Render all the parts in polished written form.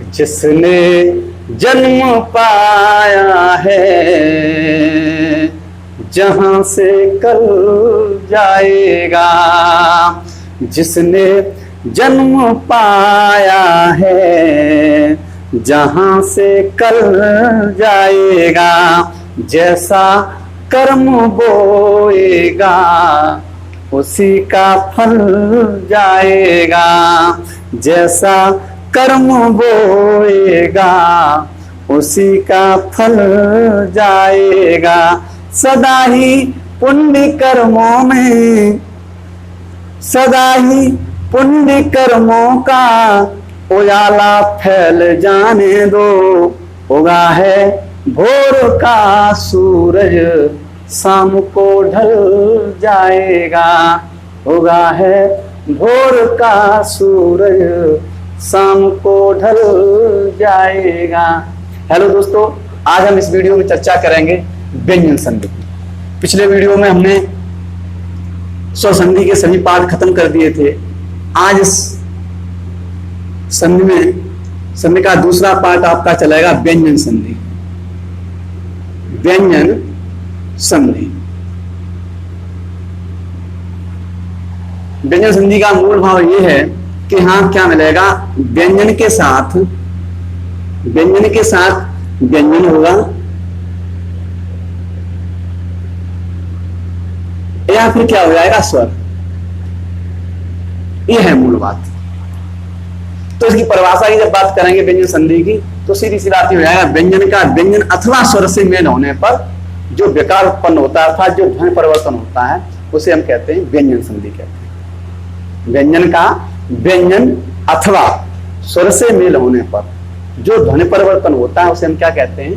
जिसने जन्म पाया है जहां से कल जाएगा, जिसने जन्म पाया है जहां से कल जाएगा, जैसा कर्म बोएगा उसी का फल जाएगा, जैसा कर्म बोएगा उसी का फल जाएगा। सदा ही पुण्य कर्मों में, सदा ही पुण्य कर्मों का उजाला फैल जाने दो। उगा है भोर का सूरज शाम को ढल जाएगा, उगा है भोर का सूरज शाम को ढल जाएगा। हेलो दोस्तों, आज हम इस वीडियो में चर्चा करेंगे व्यंजन संधि की। पिछले वीडियो में हमने स्वर संधि के सभी पाठ खत्म कर दिए थे। आज इस संधि में संधि का दूसरा पार्ट आपका चलेगा व्यंजन संधि। व्यंजन संधि, व्यंजन संधि का मूल भाव यह है कि हाँ क्या मिलेगा, व्यंजन के साथ व्यंजन होगा या फिर क्या हो जाएगा स्वर। यह है मूल बात। तो इसकी परिभाषा की जब बात करेंगे व्यंजन संधि की, तो सीधी सी बात हो जाएगा व्यंजन का व्यंजन अथवा स्वर से मेल होने पर जो विकार उत्पन्न होता है अर्थात जो ध्वनि परिवर्तन होता है उसे हम कहते हैं व्यंजन संधि कहते हैं। व्यंजन का व्यंजन अथवा स्वर से मेल होने पर जो ध्वनि परिवर्तन होता है उसे हम क्या कहते हैं,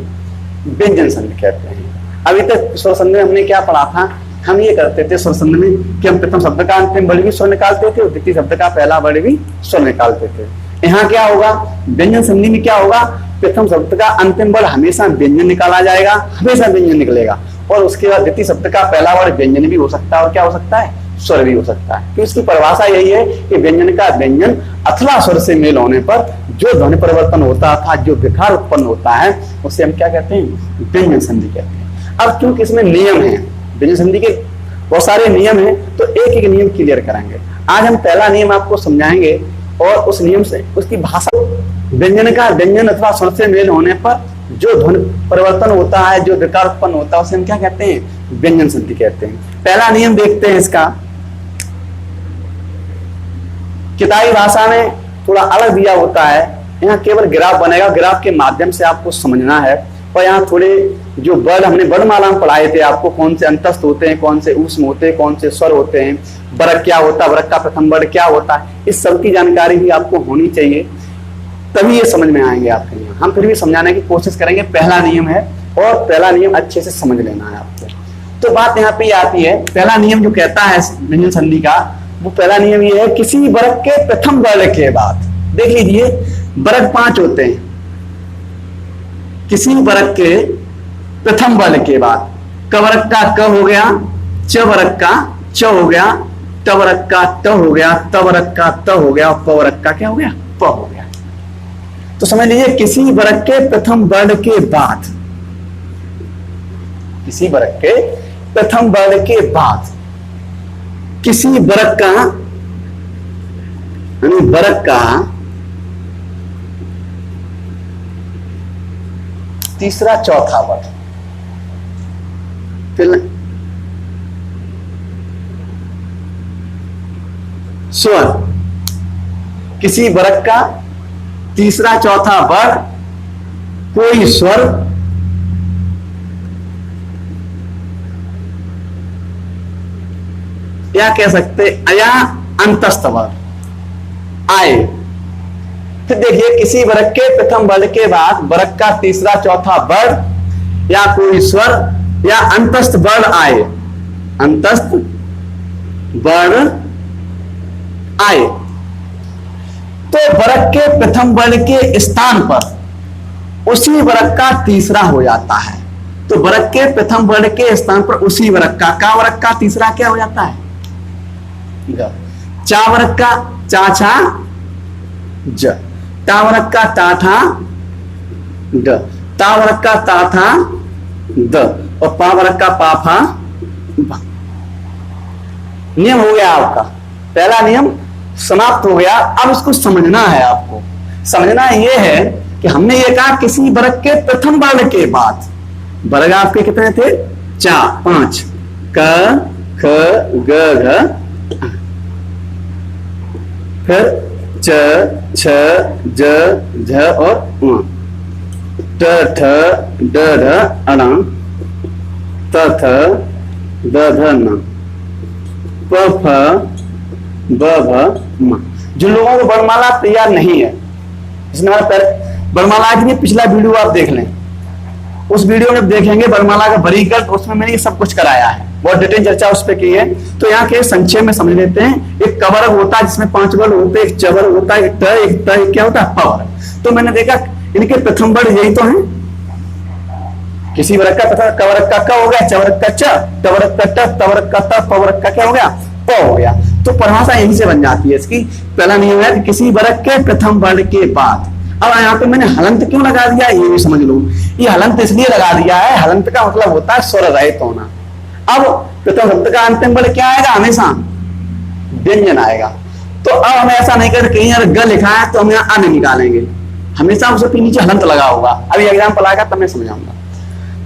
व्यंजन संधि कहते हैं। अभी तक स्वर संधि में हमने क्या पढ़ा था, हम ये करते थे स्वर संधि में कि हम प्रथम शब्द का अंतिम वर्ण भी स्वर निकालते थे और द्वितीय शब्द का पहला वर्ण भी स्वर निकालते थे। यहाँ क्या होगा, व्यंजन संधि में क्या होगा, प्रथम शब्द का अंतिम वर्ण हमेशा व्यंजन निकाला जाएगा, हमेशा व्यंजन निकलेगा, और उसके बाद द्वितीय शब्द का पहला वर्ण व्यंजन भी हो सकता है और क्या हो सकता है, स्वर भी हो सकता है। तो इसकी परिभाषा यही है कि व्यंजन का व्यंजन अथवा स्वर से मेल होने पर जो ध्वनि परिवर्तन होता था, जो विकार उत्पन्न होता है उसे हम क्या कहते हैं, व्यंजन संधि कहते हैं। अब क्योंकि इसमें नियम है, व्यंजन संधि के बहुत सारे नियम हैं, तो एक एक नियम क्लियर करेंगे। आज हम पहला नियम आपको समझाएंगे और उस नियम से उसकी भाषा। व्यंजन का व्यंजन अथवा स्वर से मेल होने पर जो ध्वनि परिवर्तन होता है, जो विकार उत्पन्न होता है उसे हम क्या कहते हैं, व्यंजन संधि कहते हैं। पहला नियम देखते हैं इसका। किताबी भाषा में थोड़ा अलग दिया होता है, यहाँ केवल ग्राफ बनेगा, ग्राफ के माध्यम से आपको समझना है। और यहाँ थोड़े जो वर्ड हमने वर्णमाला में पढ़ाए थे आपको, कौन से अंतस्थ होते हैं, कौन से ऊष्म होते हैं, कौन से स्वर होते हैं, वर्ग क्या होता है, वर्ग का प्रथम वर्ग क्या होता है, इस सब की जानकारी भी आपको होनी चाहिए, तभी ये समझ में आएंगे आपके लिए। हम फिर भी समझाने की कोशिश करेंगे। पहला नियम है और पहला नियम अच्छे से समझ लेना है आपको। तो बात यहाँ पे आती है, पहला नियम जो कहता है व्यंजन संधि का, वो पहला नियम ये है, किसी वर्ग के प्रथम वर्ण के बाद, देख लीजिए वर्ग 5 होते हैं, किसी वर्ग के प्रथम वर्ण के बाद क वर्ग का क हो गया, च वर्ग का च हो गया, ट वर्ग का ट हो गया, त वर्ग का त हो गया, प वर्ग का क्या हो गया, प हो गया। तो समझ लीजिए किसी वर्ग के प्रथम वर्ण के बाद, किसी वर्ग के प्रथम वर्ण के बाद किसी वर्ग का, वर्ग का तीसरा चौथा वर्ण, फिर स्वर, किसी वर्ग का तीसरा चौथा वर्ण, कोई स्वर या कह सकते अया अंतस्थ वर्ण आए। फिर देखिए किसी वर्ग के प्रथम वर्ण के बाद वर्ग का तीसरा चौथा वर्ण या कोई स्वर या अंतस्थ वर्ण आए, अंतस्थ वर्ण आए, तो वर्ग के प्रथम वर्ण के स्थान पर उसी वर्ग का तीसरा हो जाता है। तो वर्ग के प्रथम वर्ण के स्थान पर उसी वर्ग का वर्ग का तीसरा क्या हो जाता है, चा वर्ग का चा छा ज। तावरक का ता था ड, तावरक का ता था द, और पावरक का पा फा बा। नियम हो गया आपका, पहला नियम समाप्त हो गया। अब इसको समझना है, आपको समझना यह है कि हमने ये कहा किसी वर्ग के प्रथम वर्ण के बाद, वर्ग आपके कितने थे? 5 क ख ग घ, फिर च छ ज झ और उ, ट ठ ड ढ अण, त थ द ध न, प फ ब भ म। जिन लोगों को वर्णमाला तैयार नहीं है, जिसमें वर्णमाला के लिए पिछला वीडियो आप देख लें, उस वीडियो में देखेंगे वर्णमाला का वर्गीकरण, उसमें मैंने ये सब कुछ कराया है, बहुत डिटेल चर्चा उस पर की है। तो यहाँ के संक्षेप में समझ लेते हैं। एक कवर्ग होता है जिसमें 5 वर्ग होते हैं, एक चवर्ग होता है, एक ट, एक क्या होता है? पवर्ग। तो मैंने देखा इनके प्रथम वर्ग यही तो है। किसी वर्ग का प्रथम कवर्ग का क हो गया, चवर्ग का च, टवर्ग का ट, तवर्ग का त, पवर्ग का क्या हो गया? प हो गया। तो परिभाषा यहीं से बन जाती है इसकी। पहला नियम है कि किसी वर्ग के प्रथम वर्ण के बाद। अब यहाँ पे मैंने हलंत क्यों लगा दिया ये भी समझ लो। ये हलंत इसलिए लगा दिया है, हलंत का मतलब होता है स्वर रहित होना। अब प्रथम शब्द का अंतिम वर्ण क्या आएगा? हमेशा व्यंजन आएगा। तो अब हम ऐसा नहीं करते कहीं अगर ग लिखा है तो हम यहाँ अ निकालेंगे, हमेशा उसके नीचे हलंत लगा होगा। अभी एग्जाम्पल आएगा तब मैं समझाऊंगा।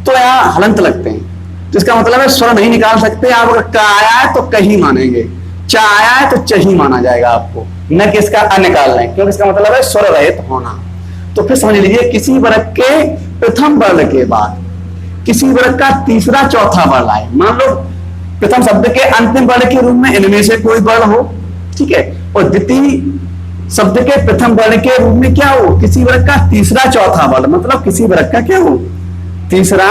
तो यहाँ हलंत लगते हैं, तो इसका मतलब है स्वर नहीं निकाल सकते आप। अगर क आया है तो कहीं मानेंगे, च आया है तो च ही माना जाएगा आपको, न कि इसका अ निकाल लें, क्योंकि इसका मतलब है स्वर रहित होना। तो फिर समझ लीजिए, किसी वर्ग के प्रथम वर्ण के बाद किसी वर्ग का तीसरा चौथा वर्ण आए। मान लो प्रथम शब्द के अंतिम वर्ण के रूप में इनमें से कोई वर्ण हो, ठीक है, और द्वितीय शब्द के प्रथम वर्ण के रूप में क्या हो? किसी वर्ग का तीसरा चौथा वर्ण, मतलब किसी वर्ग का क्या हो? तीसरा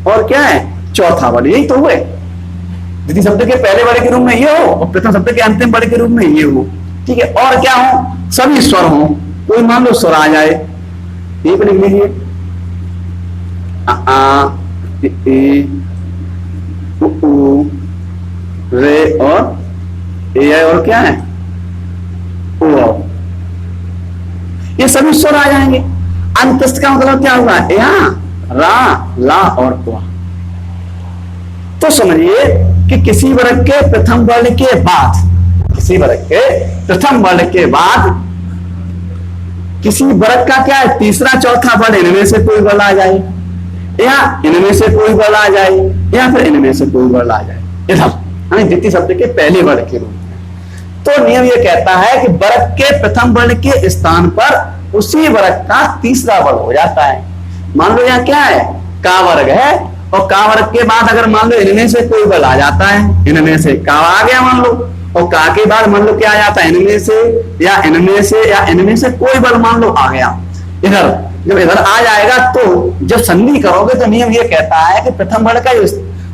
और क्या है? चौथा वर्ण। यही तो हुए। द्वितीय शब्द के पहले वर्ण के रूप में ये हो और प्रथम शब्द के अंतिम वर्ण के रूप में ये हो, ठीक है। और क्या हो? सभी स्वर हो। कोई मान लो स्वर आ जाए, ये लिख लीजिए आ ए उ रे और ए और क्या है? ओ। ये सभी स्वर आ जाएंगे। अंतस्थ का मतलब क्या होगा? या रा ला और वा। तो समझिए कि किसी वर्ग के प्रथम वर्ण के बाद, किसी वर्ग के प्रथम वर्ण के बाद किसी वर्ग का क्या है? तीसरा चौथा वर्ण इनमें से कोई वर्ण आ जाए, या इनमें से कोई वर्ण आ जाए, या फिर इनमें से कोई वर्ण आ जाए, इधर यानी द्वितीय शब्द के पहले वर्ण के रूप में। तो नियम ये कहता है कि वर्ग के प्रथम वर्ण के स्थान पर उसी वर्ग का तीसरा वर्ण हो जाता है। मान लो यहाँ क्या है? का वर्ग है, और का वर्ग के बाद अगर मान लो इनमें से कोई वर्ण आ जाता है, इनमें से का आ गया मान लो, और का के बाद मान लो क्या आ जाता है? इनमें से या इनमें से या इनमें से कोई वर्ण मान लो आ गया इधर। जब इधर आ जाएगा तो जब संधि करोगे तो नियम ये कहता है कि प्रथम वर्ण का जो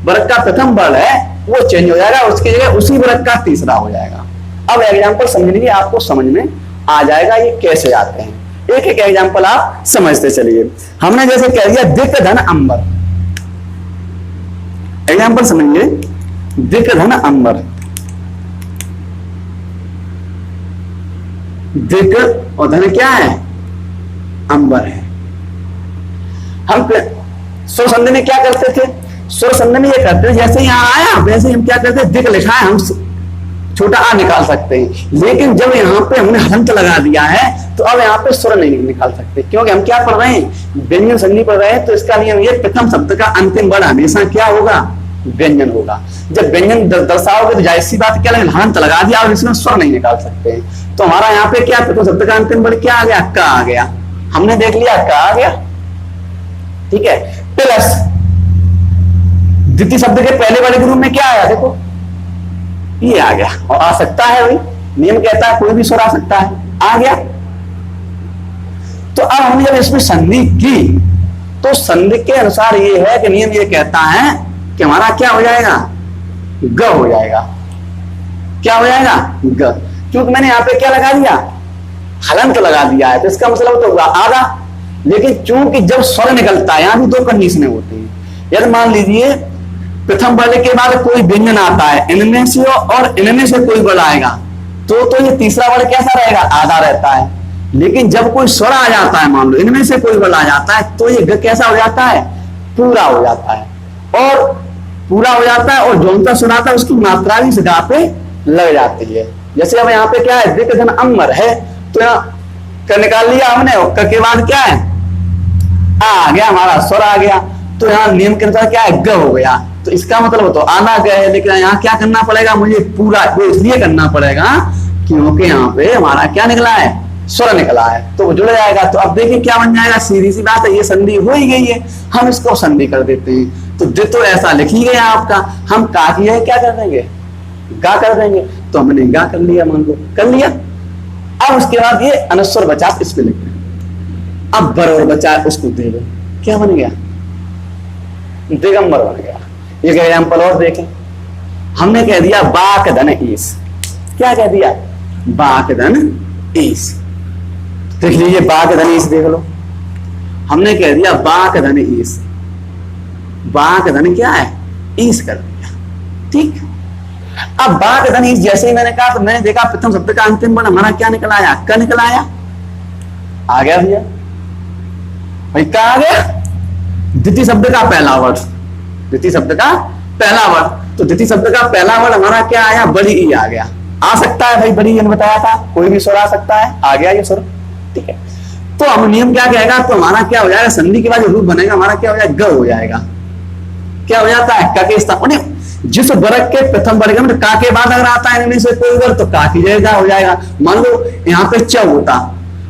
वर्ग का प्रथम वर्ण है वो चेंज हो जाएगा, उसकी जगह उसी वर्ग का तीसरा हो जाएगा। अब एग्जाम्पल समझ लीजिए, आपको समझ में आ जाएगा ये कैसे आते हैं। एक एक एग्जाम्पल आप समझते चलिए। हमने जैसे कह दिया दिक धन अंबर, एग्जाम्पल समझिए। दिक धन अंबर, दिक और धन क्या है? अंबर है। हम स्वर संधि में क्या करते थे? स्वर संधि में ये करते थे, जैसे यहाँ आया वैसे हम क्या करते हैं? दिक लिखा है, हम छोटा आ निकाल सकते हैं। लेकिन जब यहाँ पे हमने हलंत लगा दिया है तो अब यहाँ पे स्वर नहीं निकाल सकते, क्योंकि हम क्या पढ़ रहे हैं? व्यंजन संधि पढ़ रहे हैं। तो इसका नियम ये, प्रथम शब्द का अंतिम वर्ण हमेशा क्या होगा? व्यंजन होगा। जब व्यंजन दर्शाओगे तो जाहिर सी बात क्या, हलंत लगा दिया और इसमें स्वर नहीं निकाल सकते। तो हमारा यहाँ पे क्या, प्रथम शब्द का अंतिम वर्ण क्या आ गया? का आ गया। हमने देख लिया का आ गया, ठीक है। प्लस द्वितीय शब्द के पहले वाले ग्रुप में क्या आया? देखो ये आ गया, और आ सकता है भाई, नियम कहता है कोई भी स्वर आ सकता है, आ गया। तो अब हमने जब इसमें संधि की तो संधि के अनुसार ये है कि नियम ये कहता है कि हमारा क्या हो जाएगा? ग हो जाएगा। क्या हो जाएगा? ग। क्योंकि मैंने यहाँ पे क्या लगा दिया? हलंत लगा दिया है, तो इसका मतलब तो आधा। लेकिन चूंकि जब स्वर निकलता है, यहां भी दो कंडीशनें होती हैं। यदि मान लीजिए प्रथम वर्ण के बाद कोई व्यंजन आता है, इनमें से और इनमें से कोई वर्ण आएगा, तो ये तीसरा वर्ण कैसा रहेगा? आधा रहता है। लेकिन जब कोई स्वर आ जाता है, मान लो इनमें से कोई बल आ जाता है, तो ये ग कैसा हो जाता है, पूरा हो जाता है। और पूरा हो जाता है, और जो सा स्वर आता है उसकी मात्रा भी इस गा पे लग जाती है। जैसे अब यहाँ पे क्या है, दिक धन अमर है, तो यहाँ क निकाल लिया हमने, और क के बाद क्या है, आ गया, हमारा स्वर आ गया, तो यहाँ नियम के अनुसार क्या है, ग हो गया। तो इसका मतलब तो आना ग है, लेकिन यहाँ क्या करना पड़ेगा मुझे, पूरा वो इसलिए करना पड़ेगा क्योंकि यहाँ पे हमारा क्या निकला है, स्वर निकला है, तो वो जुड़ जाएगा। तो अब देखिए क्या बन जाएगा, सीधी सी बात है, ये संधि हो ही गई है, हम इसको संधि कर देते हैं। तो तो ऐसा लिख ही गया आपका, हम का की है क्या कर देंगे, गा कर देंगे। तो हमने गा कर लिया, मान लो कर लिया। अब उसके बाद ये अनुस्वर बचा, इस पे लिख दें। अब बर और बचा उसको दे दो, क्या बन गया, दिगंबर बन गया। एक एग्जाम्पल और देखें, हमने कह दिया बाक धन ईस, क्या कह दिया, बाक धन ईस। देख लीजिए बाक धन ईस देख लो, हमने कह दिया बाक धन ईस, बाक धन क्या है, ईस कर दिया, ठीक। अब बाक धन ईस जैसे ही मैंने कहा, तो मैंने देखा प्रथम शब्द का अंतिम वर्ण हमारा क्या निकल आया, क निकल आया, आ गया भैया, भाई क्या आ गया, द्वितीय शब्द का पहला वर्ड, द्वितीय शब्द का पहला वर्ड। तो द्वितीय शब्द का पहला वर्ड हमारा क्या आया, बड़ी ई आ गया। आ सकता है भाई, बड़ी ई ने बताया था, कोई भी स्वर आ सकता है, आ गया ये स्वर, ठीक है। तो हम नियम क्या कहेगा, तो हमारा क्या हो जाएगा, संधि के बाद जो रूप बनेगा हमारा क्या हो जाएगा, ग हो जाएगा। क्या हो जाता है, क के स्थान, जिस वर्ग के प्रथम वर्ग में का के बाद अगर आता है इनमें से कोई वर्ग, तो का की जगह हो जाएगा। मान लो यहाँ पे च होता,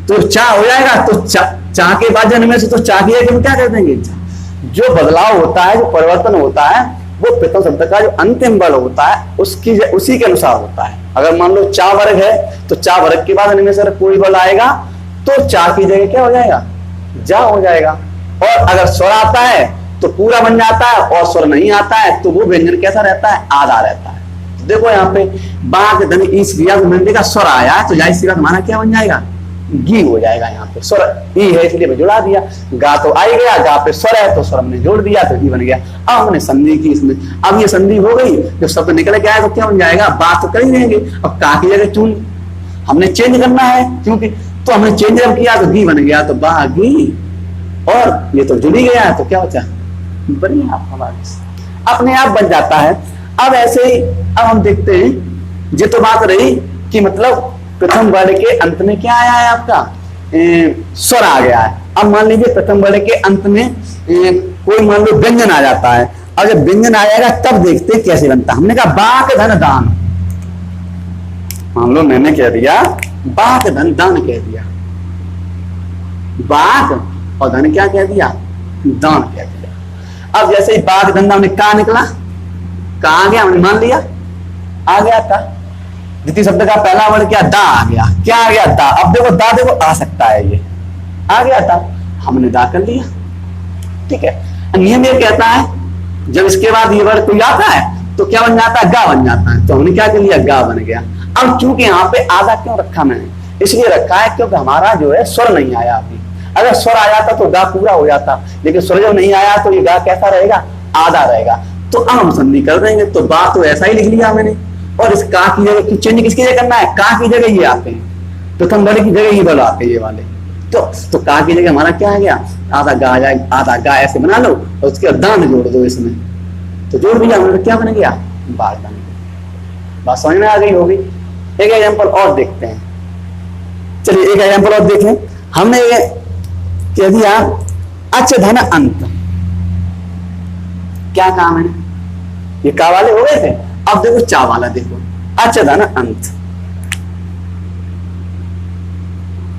तो चा हो जाएगा, तो चा के बाद इनमें से तो चा की जगह क्या कर देंगे। जो बदलाव होता है, जो परिवर्तन होता है, वो प्रथम शब्द का जो अंतिम बल होता है उसकी उसी के अनुसार होता है। अगर मान लो चा वर्ग है, तो चा वर्ग के बाद इनमें से कोई बल आएगा, तो चा की जगह क्या हो जाएगा, जा हो जाएगा। और अगर स्वर आता है तो पूरा बन जाता है, और स्वर नहीं आता है तो वो व्यंजन कैसा रहता है, आधा रहता है। तो देखो यहाँ पे बाक धन ईस लिया, तो मैंने देखा स्वर आया, तो जाहिर सी बात हमारा क्या बन जाएगा, गी हो जाएगा। यहाँ पे स्वर ई है इसलिए मैं जुड़ा दिया, गा तो आ गया, गा पे स्वर है तो स्वर हमने जोड़ दिया, तो ई बन गया। अब हमने संधि की इसमें, अब ये संधि हो गई, जब शब्द निकल के आया तो क्या बन जाएगा, बात तो कर ही देंगे। अब का की जगह चून हमने चेंज करना है, क्योंकि तो हमने चेंज जब किया तो गी बन गया, तो बा गी, और ये तो जुड़ ही गया, तो क्या बचा, बढ़िया हमारे अपने आप बन जाता है। अब ऐसे ही अब हम देखते हैं, ये तो बात रही कि मतलब प्रथम वर्ण के अंत में क्या आया है आपका, स्वर आ गया है। अब मान लीजिए प्रथम वर्ण के अंत में कोई मान लो व्यंजन आ जाता है, और जब व्यंजन आ जाएगा तब देखते हैं कैसे बनता है। हमने कहा बाक धन दान, मान लो मैंने कह दिया बाक धन दान कह दिया, बाक और धन क्या कह दिया, दान कह दिया। अब जैसे ही बाक धन दान में का निकला, का आ गया, हमने मान लिया आ गया का। द्वितीय शब्द का पहला वर्ड क्या, दा आ गया, क्या आ गया, दा। अब देखो दा, देखो आ सकता है, ये आ गया था, हमने दा कर लिया, ठीक है। नियम ये कहता है जब इसके बाद ये वर्ड कोई आता है तो क्या बन जाता है, गा बन जाता है। तो हमने क्या कर लिया, गा बन गया। अब चूंकि यहाँ पे आधा क्यों रखा मैंने, इसलिए रखा है क्योंकि हमारा जो है स्वर नहीं आया अभी। अगर स्वर आ जाता तो गा पूरा हो जाता, लेकिन स्वर जब नहीं आया तो ये गा कैसा रहेगा, आधा रहेगा। तो अब हम संधि कर देंगे, तो बात तो ऐसा ही लिख लिया मैंने। और इस का की जगह चेंज किसकी जगह करना है, का की जगह ये आते हैं, प्रथम वर्ग की जगह ये बल आते हैं ये वाले। तो का की जगह हमारा क्या आ गया, आधा गा आ जाएगा, आधा गा ऐसे बना लो, और उसके बाद दान जोड़ दो इसमें, तो जोड़ दिया हमने, क्या बन गया, बात बन गई। बात समझ में आ गई होगी। एक एग्जाम्पल और देखते हैं, चलिए एक एग्जाम्पल और देखें। हमने ये कह दिया अच धन अंत, क्या कहा मैंने, ये का वाले हो गए थे। अब देखो चा वाला, देखो अच धन अंत,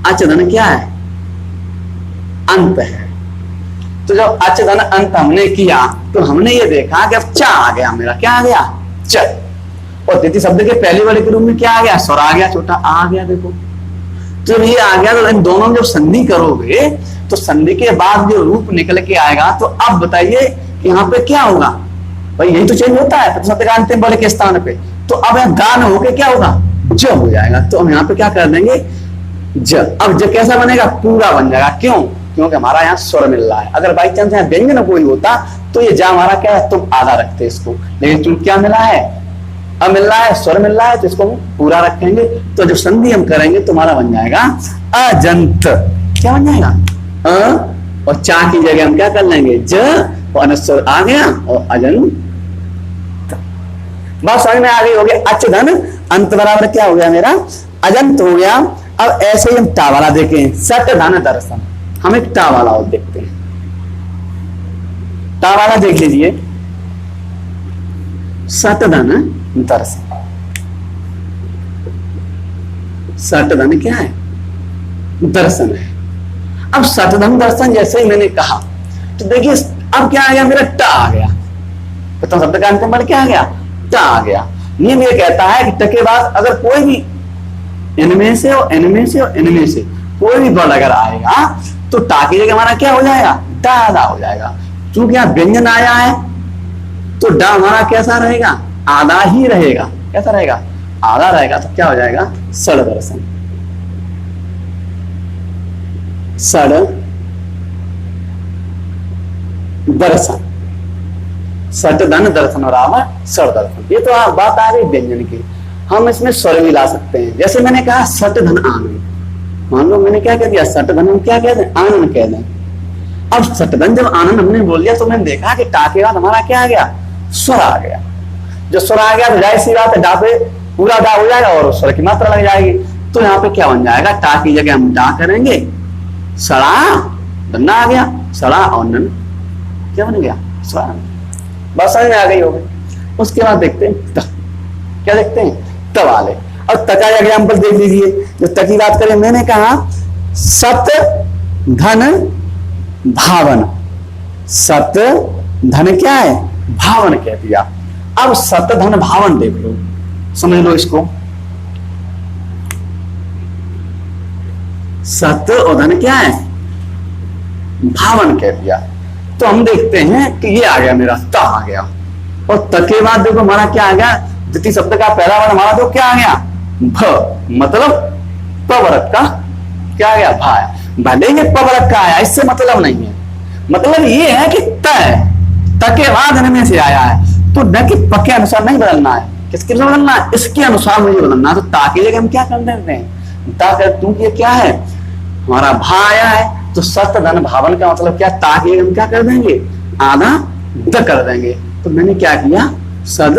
अच धन क्या है, अंत है। तो जब अच धन अंत हमने किया तो हमने ये देखा कि अब चा आ गया मेरा, क्या आ गया, च। और द्वितीय शब्द के पहले वाले के रूप में क्या आ गया, स्वर आ गया, छोटा आ गया। देखो तो जब ये आ गया तो इन दोनों में जब संधि करोगे तो संधि के बाद जो रूप निकल के आएगा, तो अब बताइए यहाँ पे क्या होगा, भाई यही तो चेंज होता है प्रतिशत का अंतिम बल के स्थान पे। तो अब यहाँ गान होके क्या होगा, ज हो जाएगा। तो हम यहाँ पे क्या कर देंगे, ज। अब ज कैसा बनेगा, पूरा बन जाएगा। क्यों, क्योंकि हमारा यहाँ स्वर मिल रहा है। अगर बाई चांस यहाँ व्यंजन कोई होता तो ये जा हमारा क्या है, तुम आधा रखते इसको, लेकिन तुम क्या मिला है, अब मिल रहा है, स्वर मिल रहा है, तो इसको हम पूरा रखेंगे, तो जब संधि हम करेंगे तुम्हारा बन जाएगा अजंत। क्या बन जाएगा? अ और चा की जगह हम क्या कर लेंगे? ज, और अनुस्वर आ गया और अजंत। बात समझ में आ गई होगी? अच धन अंत बराबर क्या हो गया मेरा? अजंत हो गया। अब ऐसे ही हम टा वाला देखें, सट धन दर्शन। हम एक टा वाला और देखते हैं, टा वाला देख लीजिए, सट धन दर्शन। सट धन क्या है? दर्शन है। अब सट धन दर्शन जैसे ही मैंने कहा तो देखिए अब क्या आ गया मेरा? टा आ गया। प्रथम शब्द का अंतिम वर्ण क्या आ गया? टा आ गया। नियम ये कहता है कि ट के बाद अगर कोई भी इनमें से और इनमें से और इनमें से कोई भी वर्ण अगर आएगा तो टा की जगह हमारा क्या हो जाएगा? डा आधा हो जाएगा। क्योंकि यहां व्यंजन आया है तो डा हमारा कैसा रहेगा? आधा ही रहेगा। कैसा रहेगा? आधा रहेगा। तो क्या हो जाएगा? सड़ दर्शन। सड़ दर्शन, सट धन दर्शन और आवा सड़ दर्शन। ये तो आप बात आ रही व्यंजन की। हम इसमें स्वर भी ला सकते हैं। जैसे मैंने कहा सट धन आनंद, मान लो मैंने क्या कह दिया? सट धन हम क्या कह दें? आनंद कह दें। अब सट धन जब आनंद हमने बोल दिया तो मैंने देखा कि टा के बाद हमारा क्या आ गया? स्वर आ गया। जो स्वर आ गया तो जाहिर सी बात है डा पे पूरा डा हो जाएगा और स्वर की मात्रा लग जाएगी। तो यहाँ पे क्या बन जाएगा? टा की जगह हम डा करेंगे, सड़ा धन्ना आ गया, सड़ा और नन क्या बन गया? सड़ा। बस समझ में आ गई होगी। उसके बाद देखते हैं त। क्या देखते हैं? त वाले। और त का एग्जाम्पल देख लीजिए। जो त की बात करें, मैंने कहा सत धन भावन। सत धन क्या है? भावन कह दिया। अब सत धन भावन देख लो, समझ लो इसको। सत और धन क्या है? भावन कह दिया। तो हम देखते हैं कि ये आ गया मेरा, ता आ गया। और त के बाद देखो हमारा क्या आ गया? द्वितीय शब्द का पहला वर्ण हमारा तो क्या आ गया? भ, मतलब पवरक का क्या आ गया? भा। भले ही पवरक का आया, इससे मतलब नहीं है। मतलब ये है कि त है, त के बाद इनमें से आया है। तो न कि प के अनुसार नहीं बदलना है। किसके अनुसार बदलना है? इसके अनुसार मुझे बदलना है। तो ता की जगह हम क्या कर देते हैं? ता कर, क्योंकि ये क्या है? हमारा भा आया है। तो सत धन भावन का मतलब क्या? ता की जगह हम क्या कर देंगे? आधा द कर देंगे। तो मैंने क्या किया? सद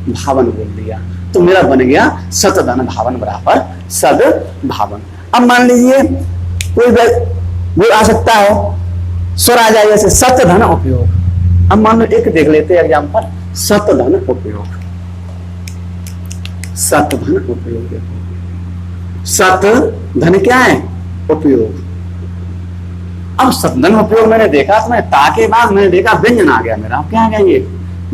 भावन बोल दिया। तो मेरा बन गया सत धन भावन बराबर सद भावन। अब मान लीजिए कोई वो आ सकता है, स्वर आ जाए जैसे सत धन उपयोग। अब मान लो एक देख लेते हैं एग्जाम्पल, सत धन उपयोग। सत धन उपयोग, सत धन क्या है? उपयोग। अब सत धन उपयोग मैंने देखा तो मैं ता के बाद मैंने देखा व्यंजन आ गया मेरा। क्या आ गया? ये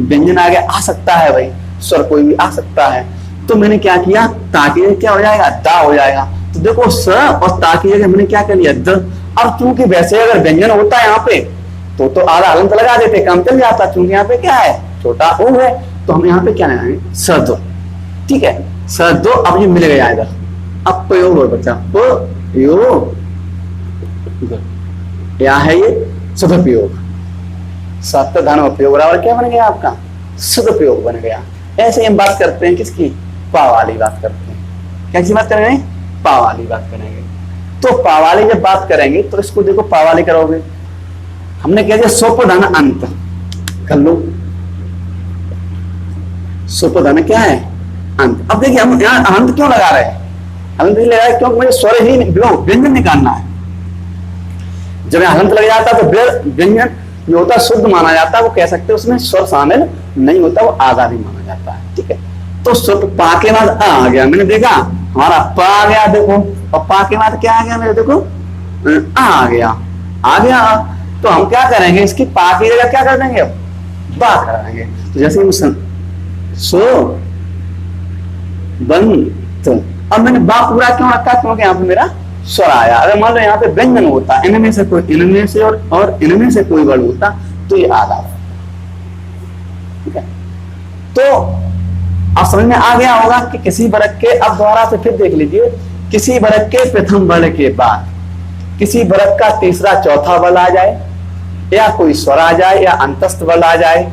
व्यंजन आ गया। आ सकता है भाई, स्वर कोई भी आ सकता है। तो मैंने क्या किया? ता की जगह क्या हो जाएगा? दा हो जाएगा। तो देखो स और ता की जगह मैंने क्या कर लिया? द। अब चूंकि वैसे अगर व्यंजन होता है यहाँ पे तो आधा हलंत लगा देते, काम चल जाता। चूंकि यहाँ पे क्या है? छोटा ओ है, तो हम यहाँ पे क्या लगाएंगे? सद। ठीक है, सद। अब ये मिल गया इधर। अब प्रयोग हो बच्चा, प्रयोग क्या है? ये सदुपयोग। सत धन उपयोग बराबर क्या बन गया आपका? सदुपयोग बन गया। ऐसे हम बात करते हैं किसकी? पा वाली बात करते हैं। कैसी बात करेंगे? पा वाली बात करेंगे। तो पा वाली जब बात करेंगे तो इसको देखो, पा वाली करोगे, हमने कह दिया सोप धन अंत कर लो। सोप धन क्या है? अंत। अब देखिए हम यहाँ अंत क्यों लगा रहे हैं? अंत लगा रहे क्योंकि मुझे स्वर ही व्यंजन निकालना है। जब हलंत लग जाता तो व्यंजन जो होता शुद्ध माना जाता है, वो कह सकते हैं उसमें स्वर शामिल नहीं होता, वो आधा भी माना जाता है। ठीक है, तो स्वर पा के बाद आ गया। मैंने देखा हमारा पा आ गया, देखो, और पा के बाद क्या आ गया मेरे? देखो आ गया, आ गया। तो हम क्या करेंगे? इसकी पा की जगह क्या कर देंगे? बा कर देंगे। तो जैसे सो बंत। अब मैंने बा पूरा क्यों रखा? क्योंकि यहाँ पे मेरा स्वर आया। अगर मान लो यहाँ पे व्यंजन होता, इनमें से कोई, इनमें से और इनमें से कोई वर्ड होता तो ये आधा। ठीक है, तो अब समझ में आ गया होगा कि किसी वर्ग के, अब दोबारा से फिर देख लीजिए, किसी वर्ग के प्रथम वर्ग के बाद किसी वर्ग का तीसरा चौथा बल आ जाए, या कोई स्वर आ जाए, या अंतस्थ बल आ जाए,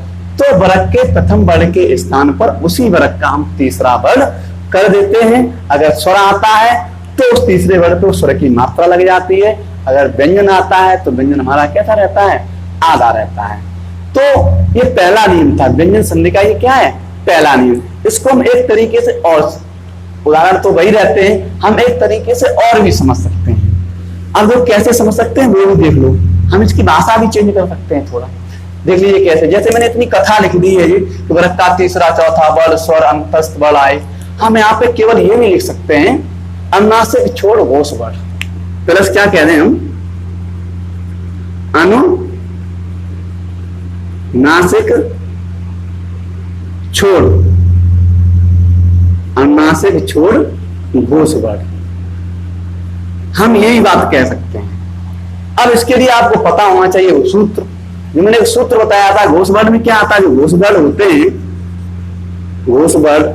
तो वर्ग के प्रथम वर्ण के स्थान पर उसी वर्ग का हम तीसरा वर्ण कर देते हैं। अगर स्वर आता है तो उस तीसरे वर्ण पे स्वर की मात्रा लग जाती है। अगर व्यंजन आता है तो व्यंजन हमारा कैसा रहता है, आधा रहता है। तो ये पहला नियम था व्यंजन संधि का, ये क्या है, पहला नियम। इसको हम एक तरीके से, और उदाहरण तो वही रहते हैं, हम एक तरीके से और भी समझ सकते हैं। अब वो कैसे समझ सकते हैं वो भी देख लो, हम इसकी भाषा भी चेंज कर सकते हैं थोड़ा। देख लीजिए कैसे, जैसे मैंने इतनी कथा लिख दी है कि वर्ग का तीसरा चौथा वर्ण स्वर अंतस्थ वर्ण आए, हम यहाँ पे केवल ये भी लिख सकते हैं अनुनासिक छोड़ घोष वर्ण प्लस क्या कह रहे हैं हम, अनुनासिक छोड़, अनुनासिक छोड़ घोष वर्ण, हम यही बात कह सकते हैं। अब इसके लिए आपको पता होना चाहिए वो सूत्र, जो मैंने एक सूत्र बताया था घोष वर्ण में क्या आता है। जो घोष वर्ण होते हैं, घोष वर्ण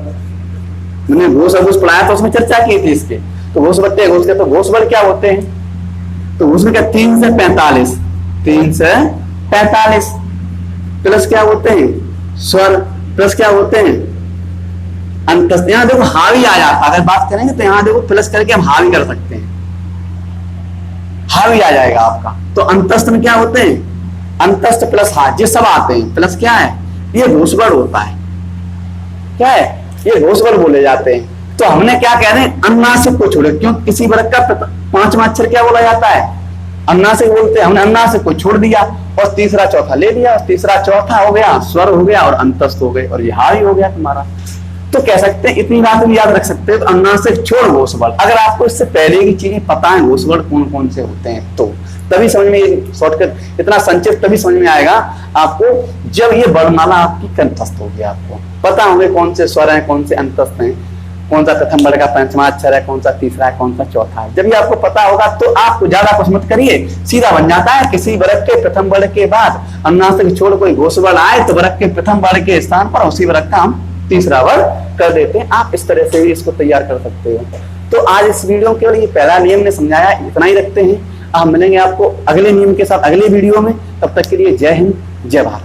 मैंने घोष अघोष पढ़ाया था, उसमें चर्चा की थी इसके। तो घोष बट्टे घोष के, तो घोष वर्ण क्या होते हैं, तो घोष में क्या 3 से 45, 3 से 45 प्लस क्या होते हैं स्वर, प्लस क्या होते हैं अंतस्थ। यहां देखो हावी आ जाता, अगर बात करेंगे तो यहां देखो प्लस करके हम हावी कर सकते हैं, हावी आ जाएगा आपका। तो अंतस्थ में क्या होते हैं, अंतस्थ प्लस हा, ये सब आते हैं। प्लस क्या है, ये घोष वर्ण होता है, क्या है, ये घोष वर्ण बोले जाते हैं। तो हमने क्या कह रहे हैं, अनुनासिक को छोड़े, क्यों किसी वर्ग का पांचवा अक्षर क्या बोला जाता है, अनुनासिक बोलते हैं। हमने अनुनासिक को छोड़ दिया और तीसरा चौथा ले लिया, और तीसरा चौथा हो गया स्वर हो गया और अंतस्थ हो गए, और ये हावी हो गया तुम्हारा। तो कह सकते हैं, इतनी बात भी याद रख सकते हैं, तो अनुनासिक छोड़ घोष वर्ण। अगर आपको इससे पहले की चीजें पता है घोष वर्ण कौन कौन से होते हैं, तो तभी समझ में, शॉर्टकट इतना संक्षिप्त तभी समझ में आएगा आपको जब ये वर्णमाला आपकी कंठस्थ होगी। आपको पता होंगे कौन से स्वर हैं, कौन से अंतस्थ हैं, कौन सा प्रथम वर्ण का पंचमा अक्षर है, कौन सा तीसरा है, कौन सा चौथा है। जब ये आपको पता होगा तो आप ज्यादा कुछ मत करिए, सीधा बन जाता है। किसी वर्ग के प्रथम वर्ण के बाद अनुनासिक छोड़ कोई घोष वर्ण आए तो वर्ग के प्रथम वर्ण के स्थान पर उसी वर्ग का हम तीसरा वर्ण कर देते हैं। आप इस तरह से भी इसको तैयार कर सकते हो। तो आज इस वीडियो केवल ये पहला नियम ने समझाया, इतना ही रखते हैं। हम मिलेंगे आपको अगले नियम के साथ अगले वीडियो में, तब तक के लिए जय हिंद जय भारत।